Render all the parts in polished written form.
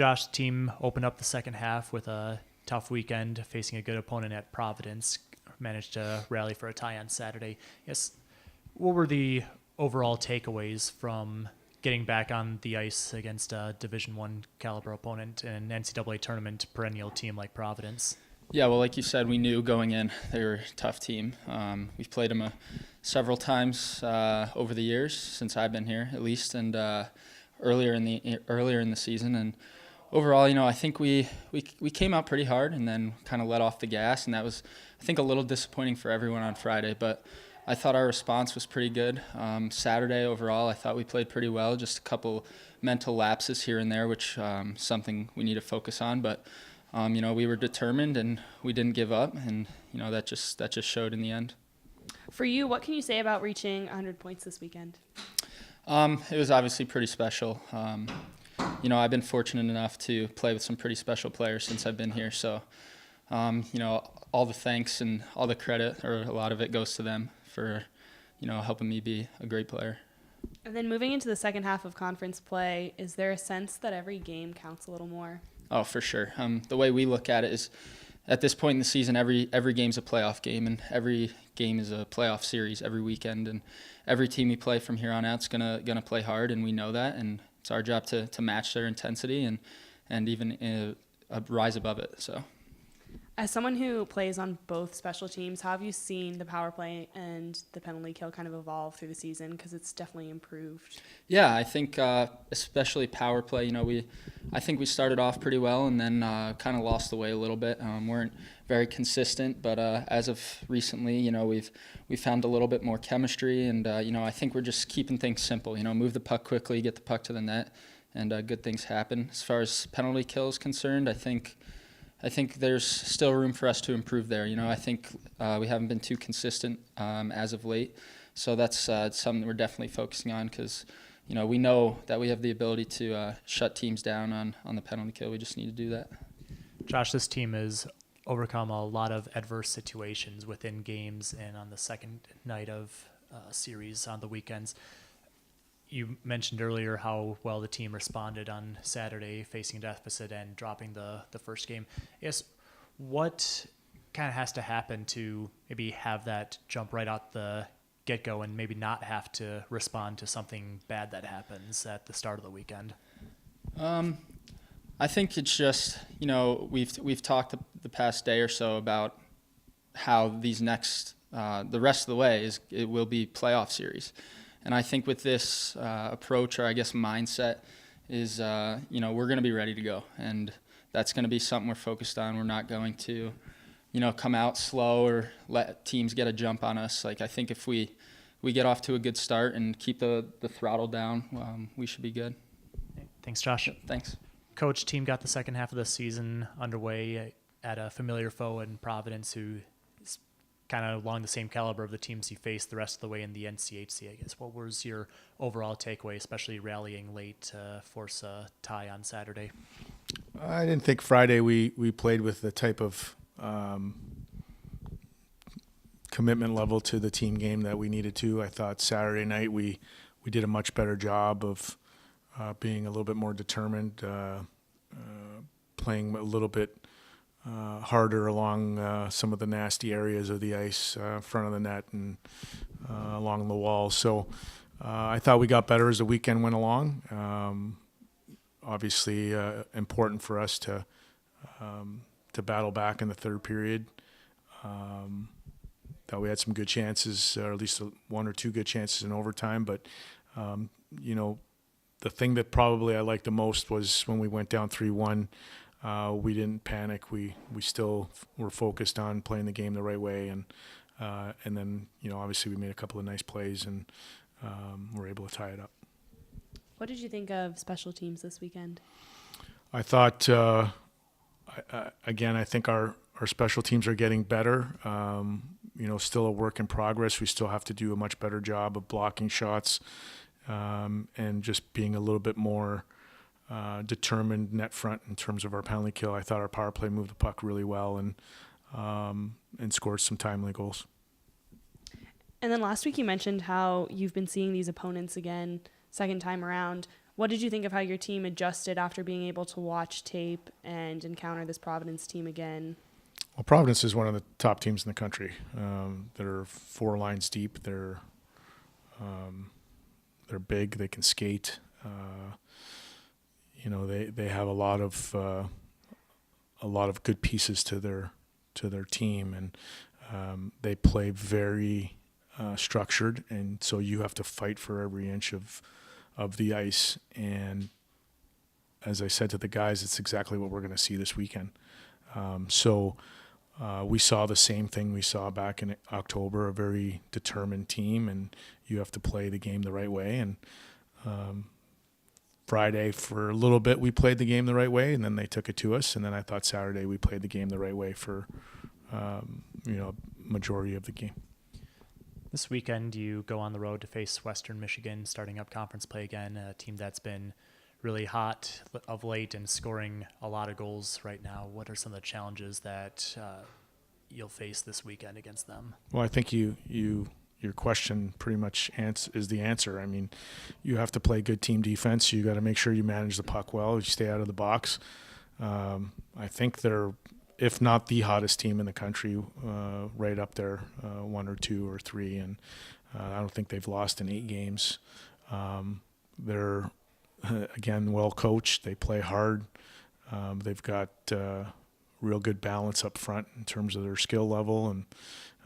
Josh's team opened up the second half with a tough weekend facing a good opponent at Providence. Managed to rally for a tie on Saturday. Yes, what were the overall takeaways from getting back on the ice against a Division I caliber opponent and an NCAA tournament perennial team like Providence? Yeah, well, like you said, we knew going in they were a tough team. We've played them several times over the years since I've been here, at least, and earlier in the season. And overall, I think we came out pretty hard and then kind of let off the gas, and that was, I think, a little disappointing for everyone on Friday. But I thought our response was pretty good. Saturday, overall, I thought we played pretty well. Just a couple mental lapses here and there, which something we need to focus on. But we were determined and we didn't give up, and that just showed in the end. For you, what can you say about reaching 100 points this weekend? It was obviously pretty special. I've been fortunate enough to play with some pretty special players since I've been here. So, all the thanks and all the credit, or a lot of it, goes to them for, helping me be a great player. And then moving into the second half of conference play, is there a sense that every game counts a little more? Oh, for sure. The way we look at it is, at this point in the season, every game's a playoff game, and every game is a playoff series every weekend. And every team we play from here on out is gonna play hard, and we know that. And it's our job to match their intensity and even rise above it. So, as someone who plays on both special teams, how have you seen the power play and the penalty kill kind of evolve through the season? Because it's definitely improved. Yeah, I think especially power play. I think we started off pretty well and then kind of lost the way a little bit. Weren't very consistent, but as of recently, we've found a little bit more chemistry, and I think we're just keeping things simple. Move the puck quickly, get the puck to the net, and good things happen. As far as penalty kill is concerned, I think there's still room for us to improve there. I think we haven't been too consistent as of late, so that's something we're definitely focusing on, because we know that we have the ability to shut teams down on the penalty kill. We just need to do that. Josh, this team has overcome a lot of adverse situations within games and on the second night of series on the weekends. You mentioned earlier how well the team responded on Saturday, facing a deficit and dropping the first game. Yes, what kind of has to happen to maybe have that jump right out the get-go and maybe not have to respond to something bad that happens at the start of the weekend? I think it's just, we've talked the past day or so about how these next, the rest of the way it will be playoff series. And I think with this approach, or I guess mindset, is, we're going to be ready to go. And that's going to be something we're focused on. We're not going to, come out slow or let teams get a jump on us. Like, I think if we get off to a good start and keep the throttle down, we should be good. Thanks, Josh. Thanks. Coach, team got the second half of the season underway at a familiar foe in Providence, who is kind of along the same caliber of the teams you faced the rest of the way in the NCHC, I guess. What was your overall takeaway, especially rallying late to force a tie on Saturday? I didn't think Friday we played with the type of commitment level to the team game that we needed to. I thought Saturday night we did a much better job of being a little bit more determined, playing a little bit harder along some of the nasty areas of the ice, front of the net and along the walls. So I thought we got better as the weekend went along. Obviously, important for us to battle back in the third period. Thought we had some good chances, or at least one or two good chances in overtime. But the thing that probably I liked the most was when we went down 3-1. We didn't panic. We still were focused on playing the game the right way, and then obviously we made a couple of nice plays and were able to tie it up. What did you think of special teams this weekend? I thought I think our special teams are getting better. Still a work in progress. We still have to do a much better job of blocking shots and just being a little bit more determined net front in terms of our penalty kill. I thought our power play moved the puck really well and scored some timely goals. And then last week you mentioned how you've been seeing these opponents again second time around. What did you think of how your team adjusted after being able to watch tape and encounter this Providence team again? Well, Providence is one of the top teams in the country. They're 4 lines deep. They're big. They can skate. They have a lot of good pieces to their team, and they play very structured, and so you have to fight for every inch of the ice. And as I said to the guys, it's exactly what we're going to see this weekend. We saw the same thing we saw back in October, a very determined team, and you have to play the game the right way. And Friday, for a little bit, we played the game the right way, and then they took it to us. And then I thought Saturday we played the game the right way for, majority of the game. This weekend, you go on the road to face Western Michigan, starting up conference play again, a team that's been really hot of late and scoring a lot of goals right now. What are some of the challenges that you'll face this weekend against them? Well, I think your question pretty much is the answer. I mean, you have to play good team defense. You got to make sure you manage the puck well. You stay out of the box. I think they're, if not the hottest team in the country, right up there, 1 or 2 or 3. And I don't think they've lost in 8 games. They're, again, well coached. They play hard. They've got real good balance up front in terms of their skill level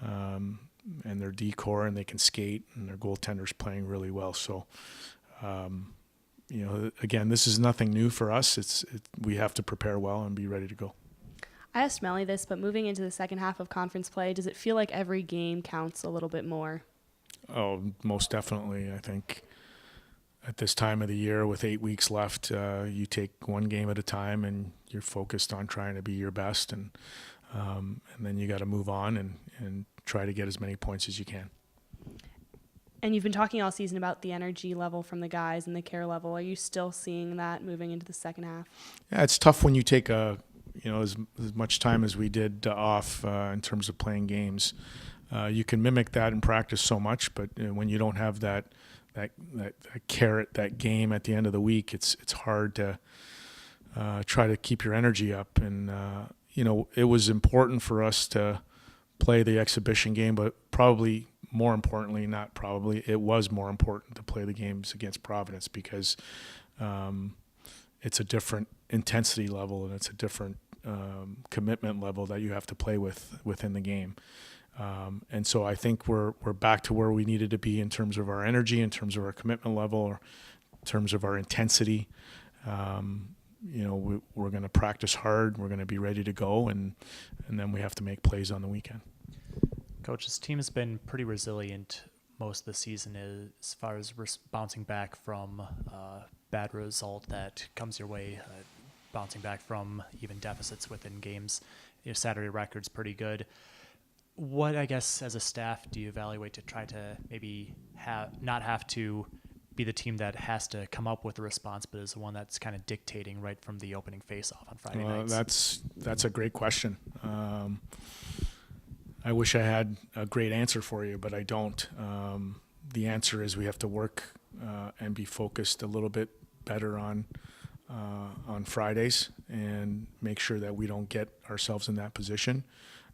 and their decor, and they can skate, and their goaltender's playing really well. So, again, this is nothing new for us. We have to prepare well and be ready to go. I asked Melly this, but moving into the second half of conference play, does it feel like every game counts a little bit more? Oh, most definitely. I think at this time of the year with 8 weeks left, you take one game at a time, and you're focused on trying to be your best, and then you got to move on and try to get as many points as you can. And you've been talking all season about the energy level from the guys and the care level. Are you still seeing that moving into the second half? Yeah, it's tough when you take as much time as we did off in terms of playing games. You can mimic that in practice so much, but when you don't have that carrot, that game at the end of the week, it's hard to try to keep your energy up. And it was important for us to play the exhibition game, but probably more importantly, not probably, it was more important to play the games against Providence because it's a different intensity level and it's a different commitment level that you have to play within the game. And so I think we're back to where we needed to be in terms of our energy, in terms of our commitment level, or in terms of our intensity. We're going to practice hard. We're going to be ready to go, and then we have to make plays on the weekend. Coach, this team has been pretty resilient most of the season as far as bouncing back from a bad result that comes your way, bouncing back from even deficits within games. Your Saturday record's pretty good. What, I guess, as a staff, do you evaluate to try to maybe not have to be the team that has to come up with a response, but is the one that's kind of dictating right from the opening face-off on Friday nights? That's a great question. I wish I had a great answer for you, but I don't. The answer is we have to work and be focused a little bit better on Fridays and make sure that we don't get ourselves in that position.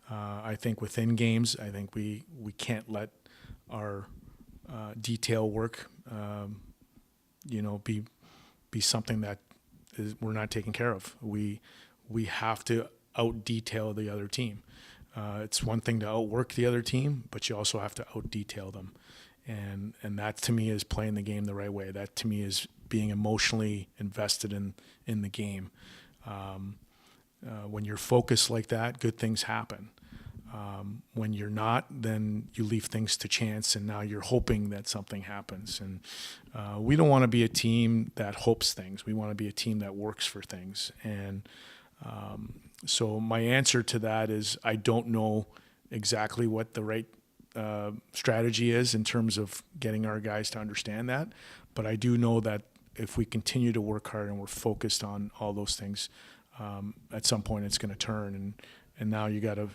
I think within games, I think we can't let our detail work, be something that we're not taking care of. We have to out detail the other team. It's one thing to outwork the other team, but you also have to out detail them, and that to me is playing the game the right way. That to me is being emotionally invested in the game. When you're focused like that, good things happen. When you're not, then you leave things to chance, and now you're hoping that something happens. And we don't want to be a team that hopes things. We want to be a team that works for things. And so my answer to that is I don't know exactly what the right strategy is in terms of getting our guys to understand that. But I do know that if we continue to work hard and we're focused on all those things, at some point it's going to turn. And now you got to,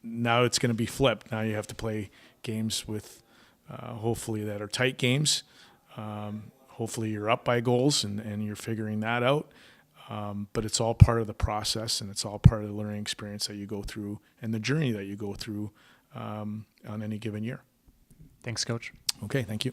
now it's going to be flipped. Now you have to play games with, hopefully that are tight games. hopefully you're up by goals and you're figuring that out. But it's all part of the process, and it's all part of the learning experience that you go through and the journey that you go through on any given year. Thanks, Coach. Okay, thank you.